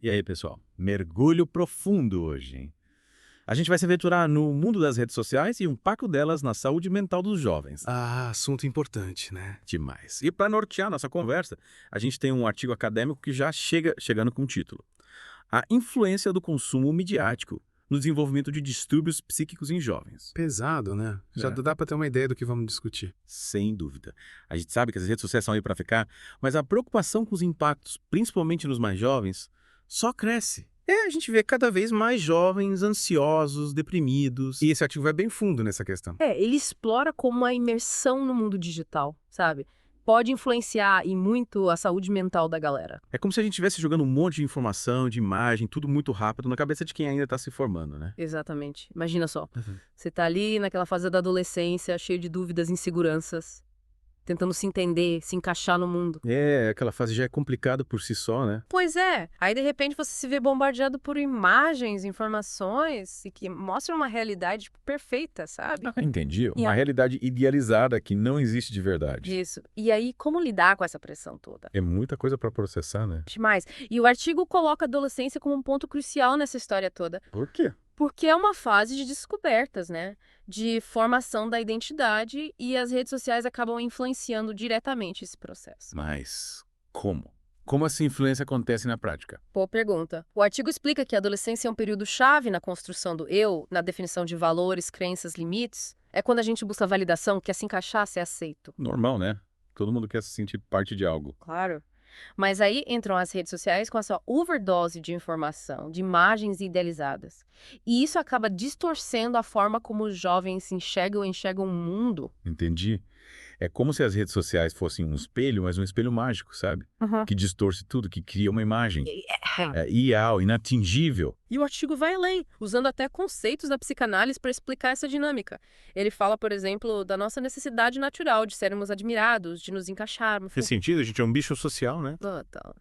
E aí, pessoal? Mergulho profundo hoje, hein? A gente vai se aventurar no mundo das redes sociais e o impacto delas na saúde mental dos jovens. Ah, assunto importante, né? Demais. E para nortear nossa conversa, a gente tem um artigo acadêmico que já chegando com o título: A influência do consumo midiático no desenvolvimento de distúrbios psíquicos em jovens. Pesado, né? Já É. dá pra ter uma ideia do que vamos discutir. Sem dúvida. A gente sabe que as redes sociais são aí para ficar, mas a preocupação com os impactos, principalmente nos mais jovens, só cresce. A gente vê cada vez mais jovens ansiosos, deprimidos. E esse artigo vai bem fundo nessa questão. Ele explora como a imersão no mundo digital, sabe? Pode influenciar e muito a saúde mental da galera. É como se a gente estivesse jogando um monte de informação, de imagem, tudo muito rápido na cabeça de quem ainda está se formando, né? Exatamente. Imagina só. Uhum. Você tá ali naquela fase da adolescência, cheio de dúvidas e inseguranças, tentando se entender, se encaixar no mundo. Aquela fase já é complicada por si só, né? Pois é. Aí, de repente, você se vê bombardeado por imagens, informações e que mostram uma realidade tipo, perfeita, sabe? Entendi. E Uma a- realidade idealizada que não existe de verdade. Isso. E aí, como lidar com essa pressão toda? É muita coisa para processar, né? Demais. E o artigo coloca a adolescência como um ponto crucial nessa história toda. Por quê? Porque é uma fase de descobertas, né? De formação da identidade e as redes sociais acabam influenciando diretamente esse processo. Mas como? Como essa influência acontece na prática? Boa pergunta. O artigo explica que a adolescência é um período chave na construção do eu, na definição de valores, crenças, limites. É quando a gente busca validação, quer se encaixar, ser aceito. Normal, né? Todo mundo quer se sentir parte de algo. Claro. Mas aí entram as redes sociais com essa overdose de informação, de imagens idealizadas. E isso acaba distorcendo a forma como os jovens se enxergam o mundo. Entendi. É como se as redes sociais fossem um espelho, mas um espelho mágico, sabe? Que distorce tudo, que cria uma imagem ideal, inatingível. E o artigo vai além, usando até conceitos da psicanálise para explicar essa dinâmica. Ele fala, por exemplo, da nossa necessidade natural de sermos admirados, de nos encaixarmos. Faz sentido, a gente é um bicho social, né? Tá.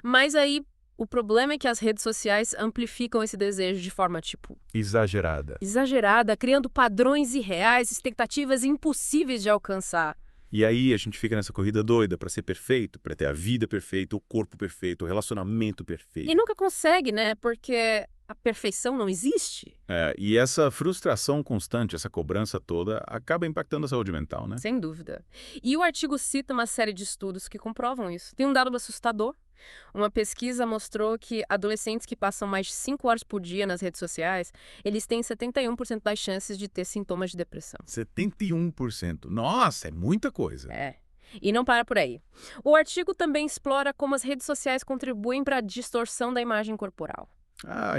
Mas aí, o problema é que as redes sociais amplificam esse desejo de forma, tipo, Exagerada. exagerada, criando padrões irreais, expectativas impossíveis de alcançar. E aí a gente fica nessa corrida doida pra ser perfeito, pra ter a vida perfeita, o corpo perfeito, o relacionamento perfeito. E nunca consegue, né? Porque a perfeição não existe. E essa frustração constante, essa cobrança toda, acaba impactando a saúde mental, né? Sem dúvida. E o artigo cita uma série de estudos que comprovam isso. Tem um dado assustador. Uma pesquisa mostrou que adolescentes que passam mais de 5 horas por dia nas redes sociais, eles têm 71% das chances de ter sintomas de depressão. 71%. Nossa, é muita coisa. E não para por aí. O artigo também explora como as redes sociais contribuem para a distorção da imagem corporal.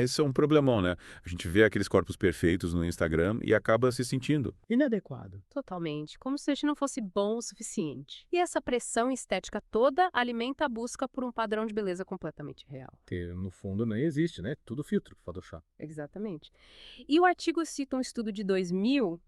Esse é um problemão, né? A gente vê aqueles corpos perfeitos no Instagram e acaba se sentindo inadequado. Totalmente, como se a gente não fosse bom o suficiente. E essa pressão estética toda alimenta a busca por um padrão de beleza completamente real. Que no fundo nem existe, né? Tudo filtro, Photoshop. Exatamente. E o artigo cita um estudo de 2000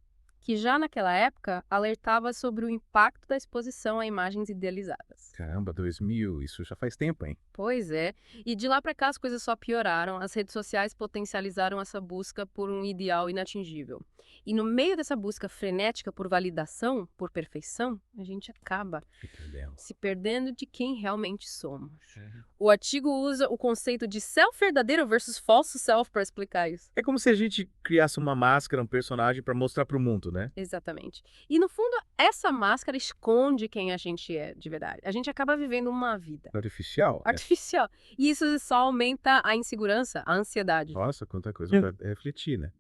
que já naquela época alertava sobre o impacto da exposição a imagens idealizadas. Caramba, 2000, isso já faz tempo, hein? Pois é, e de lá para cá as coisas só pioraram, as redes sociais potencializaram essa busca por um ideal inatingível. E no meio dessa busca frenética por validação, por perfeição, a gente acaba se perdendo de quem realmente somos. O artigo usa o conceito de self verdadeiro versus falso self para explicar isso. É como se a gente criasse uma máscara, um personagem pra mostrar pro mundo, né? Exatamente. E no fundo, essa máscara esconde quem a gente é de verdade. A gente acaba vivendo uma vida Artificial? artificial. E isso só aumenta a insegurança, a ansiedade. Nossa, quanta coisa pra refletir, né?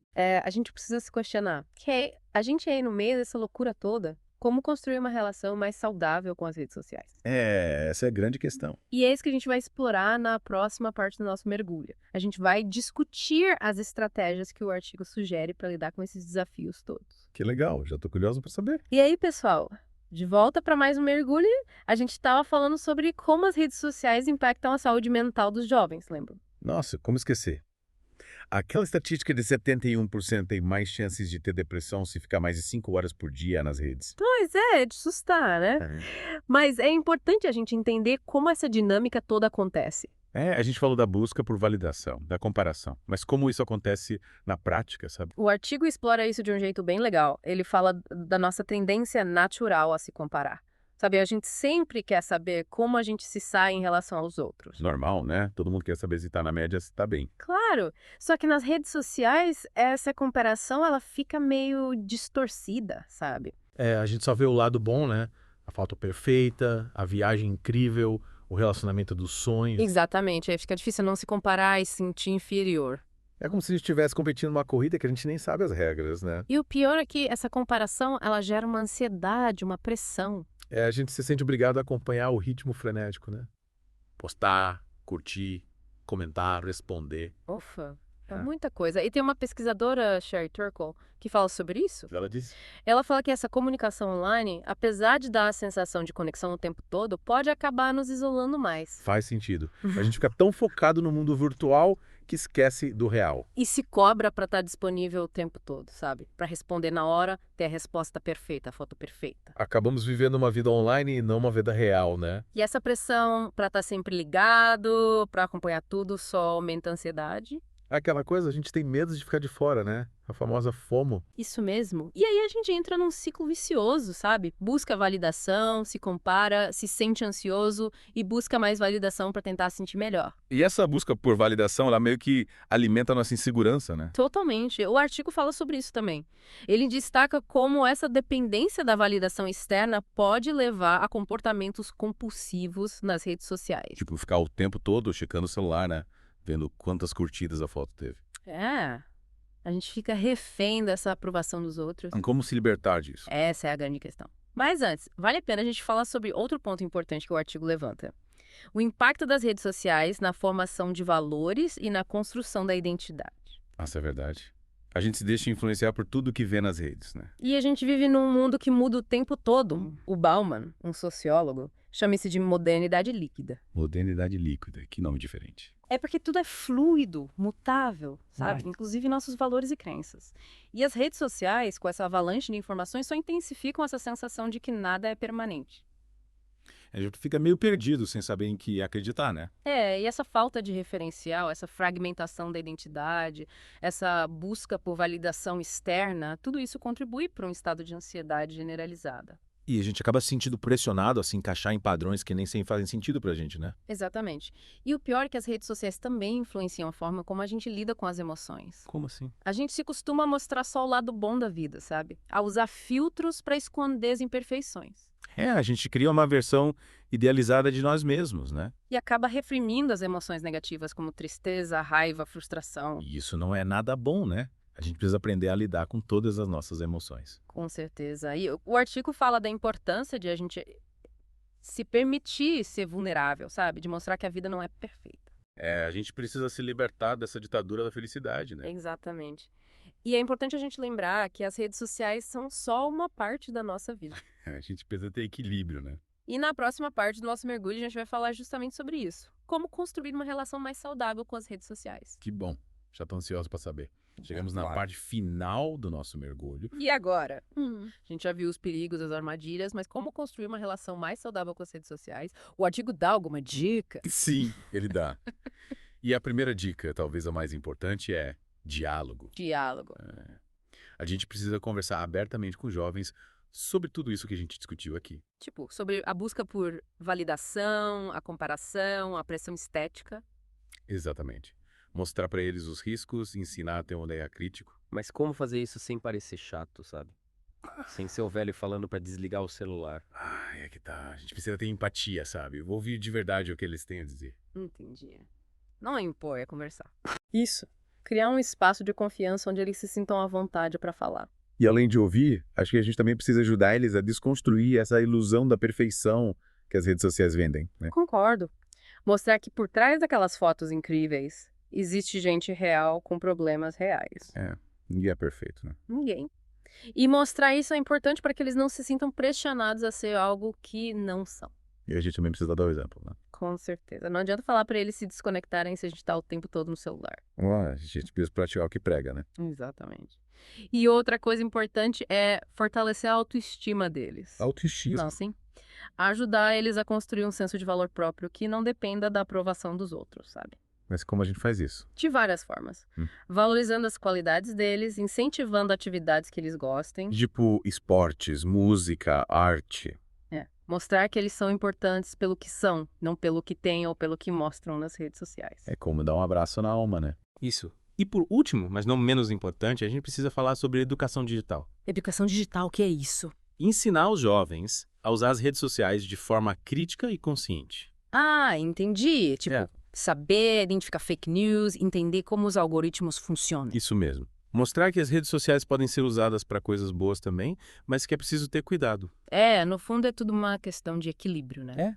A gente precisa se questionar. Que a gente aí no meio dessa loucura toda, como construir uma relação mais saudável com as redes sociais? Essa é a grande questão. E é isso que a gente vai explorar na próxima parte do nosso mergulho. A gente vai discutir as estratégias que o artigo sugere para lidar com esses desafios todos. Que legal, já tô curioso pra saber. E aí, pessoal, de volta para mais um mergulho, a gente estava falando sobre como as redes sociais impactam a saúde mental dos jovens, lembram? Nossa, como esquecer? Aquela estatística de 71% tem mais chances de ter depressão se ficar mais de 5 horas por dia nas redes. Pois é de assustar, né? Mas é importante a gente entender como essa dinâmica toda acontece. A gente falou da busca por validação, da comparação. Mas como isso acontece na prática, sabe? O artigo explora isso de um jeito bem legal. Ele fala da nossa tendência natural a se comparar. Sabe, a gente sempre quer saber como a gente se sai em relação aos outros. Normal, né? Todo mundo quer saber se tá na média, se tá bem. Claro, só que nas redes sociais, essa comparação, ela fica meio distorcida, sabe? A gente só vê o lado bom, né? A foto perfeita, a viagem incrível, o relacionamento dos sonhos. Exatamente, aí fica difícil não se comparar e se sentir inferior. É como se a gente estivesse competindo numa corrida que a gente nem sabe as regras, né? E o pior é que essa comparação, ela gera uma ansiedade, uma pressão. A gente se sente obrigado a acompanhar o ritmo frenético, né? Postar, curtir, comentar, responder. Ufa, é É. muita coisa. E tem uma pesquisadora, Sherry Turkle, que fala sobre isso. Ela disse. Ela fala que essa comunicação online, apesar de dar a sensação de conexão o tempo todo, pode acabar nos isolando mais. Faz sentido. A gente fica tão focado no mundo virtual que esquece do real. E se cobra para estar disponível o tempo todo, sabe? Para responder na hora, ter a resposta perfeita, a foto perfeita. Acabamos vivendo uma vida online e não uma vida real, né? E essa pressão para estar sempre ligado, para acompanhar tudo, só aumenta a ansiedade. Aquela coisa, a gente tem medo de ficar de fora, né? A famosa FOMO. Isso mesmo. E aí a gente entra num ciclo vicioso, sabe? Busca validação, se compara, se sente ansioso e busca mais validação para tentar se sentir melhor. E essa busca por validação, ela meio que alimenta a nossa insegurança, né? Totalmente. O artigo fala sobre isso também. Ele destaca como essa dependência da validação externa pode levar a comportamentos compulsivos nas redes sociais. Tipo, ficar o tempo todo checando o celular, né? Vendo quantas curtidas a foto teve. É. A gente fica refém dessa aprovação dos outros. Como se libertar disso? Essa é a grande questão. Mas antes, vale a pena a gente falar sobre outro ponto importante que o artigo levanta. O impacto das redes sociais na formação de valores e na construção da identidade. Nossa, é verdade. A gente se deixa influenciar por tudo que vê nas redes, né? E a gente vive num mundo que muda o tempo todo. O Bauman, um sociólogo, chama isso de modernidade líquida. Modernidade líquida, que nome diferente. É porque tudo é fluido, mutável, sabe? Right. Inclusive nossos valores e crenças. E as redes sociais, com essa avalanche de informações, só intensificam essa sensação de que nada é permanente. A gente fica meio perdido sem saber em que acreditar, né? E essa falta de referencial, essa fragmentação da identidade, essa busca por validação externa, tudo isso contribui para um estado de ansiedade generalizada. E a gente acaba se sentindo pressionado a se encaixar em padrões que nem sempre fazem sentido pra gente, né? Exatamente. E o pior é que as redes sociais também influenciam a forma como a gente lida com as emoções. Como assim? A gente se costuma mostrar só o lado bom da vida, sabe? A usar filtros para esconder as imperfeições. A gente cria uma versão idealizada de nós mesmos, né? E acaba reprimindo as emoções negativas como tristeza, raiva, frustração. E isso não é nada bom, né? A gente precisa aprender a lidar com todas as nossas emoções. Com certeza. E o artigo fala da importância de a gente se permitir ser vulnerável, sabe? De mostrar que a vida não é perfeita. A gente precisa se libertar dessa ditadura da felicidade, né? Exatamente. E é importante a gente lembrar que as redes sociais são só uma parte da nossa vida. A gente precisa ter equilíbrio, né? E na próxima parte do nosso mergulho, a gente vai falar justamente sobre isso. Como construir uma relação mais saudável com as redes sociais. Que bom. Já tô ansioso pra saber. Chegamos na Claro. parte final do nosso mergulho. E agora? A gente já viu os perigos, as armadilhas, mas como construir uma relação mais saudável com as redes sociais? O artigo dá alguma dica? Sim, ele dá. E a primeira dica, talvez a mais importante, é diálogo. Diálogo. A gente precisa conversar abertamente com jovens sobre tudo isso que a gente discutiu aqui. Tipo, sobre a busca por validação, a comparação, a pressão estética. Exatamente. Mostrar pra eles os riscos, ensinar a ter um olhar crítico. Mas como fazer isso sem parecer chato, sabe? Sem ser o velho falando pra desligar o celular. É que tá. A gente precisa ter empatia, sabe? Vou ouvir de verdade o que eles têm a dizer. Entendi. Não é impor, é conversar. Isso. Criar um espaço de confiança onde eles se sintam à vontade para falar. E além de ouvir, acho que a gente também precisa ajudar eles a desconstruir essa ilusão da perfeição que as redes sociais vendem, né? Concordo. Mostrar que por trás daquelas fotos incríveis, existe gente real com problemas reais. Ninguém é perfeito, né? Ninguém. E mostrar isso é importante para que eles não se sintam pressionados a ser algo que não são. E a gente também precisa dar o exemplo, né? Com certeza. Não adianta falar para eles se desconectarem se a gente tá o tempo todo no celular. A gente precisa praticar o que prega, né? Exatamente. E outra coisa importante é fortalecer a autoestima deles. Autoestima. Não, sim. Ajudar eles a construir um senso de valor próprio que não dependa da aprovação dos outros, sabe? Mas como a gente faz isso? De várias formas. Valorizando as qualidades deles, incentivando atividades que eles gostem. Tipo esportes, música, arte. Mostrar que eles são importantes pelo que são, não pelo que têm ou pelo que mostram nas redes sociais. É como dar um abraço na alma, né? Isso. E por último, mas não menos importante, a gente precisa falar sobre educação digital. Educação digital, o que é isso? Ensinar os jovens a usar as redes sociais de forma crítica e consciente. Ah, entendi. Tipo, É. saber identificar fake news, entender como os algoritmos funcionam. Isso mesmo. Mostrar que as redes sociais podem ser usadas para coisas boas também, mas que é preciso ter cuidado. No fundo é tudo uma questão de equilíbrio, né?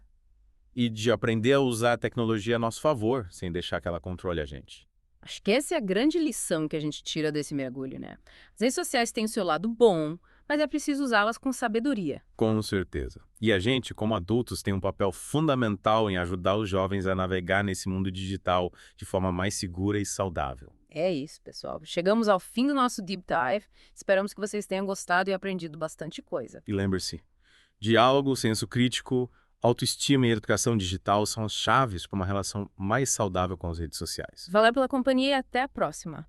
E de aprender a usar a tecnologia a nosso favor, sem deixar que ela controle a gente. Acho que essa é a grande lição que a gente tira desse mergulho, né? As redes sociais têm o seu lado bom, mas é preciso usá-las com sabedoria. Com certeza. E a gente, como adultos, tem um papel fundamental em ajudar os jovens a navegar nesse mundo digital de forma mais segura e saudável. É isso, pessoal. Chegamos ao fim do nosso Deep Dive. Esperamos que vocês tenham gostado e aprendido bastante coisa. E lembre-se, diálogo, senso crítico, autoestima e educação digital são as chaves para uma relação mais saudável com as redes sociais. Valeu pela companhia e até a próxima.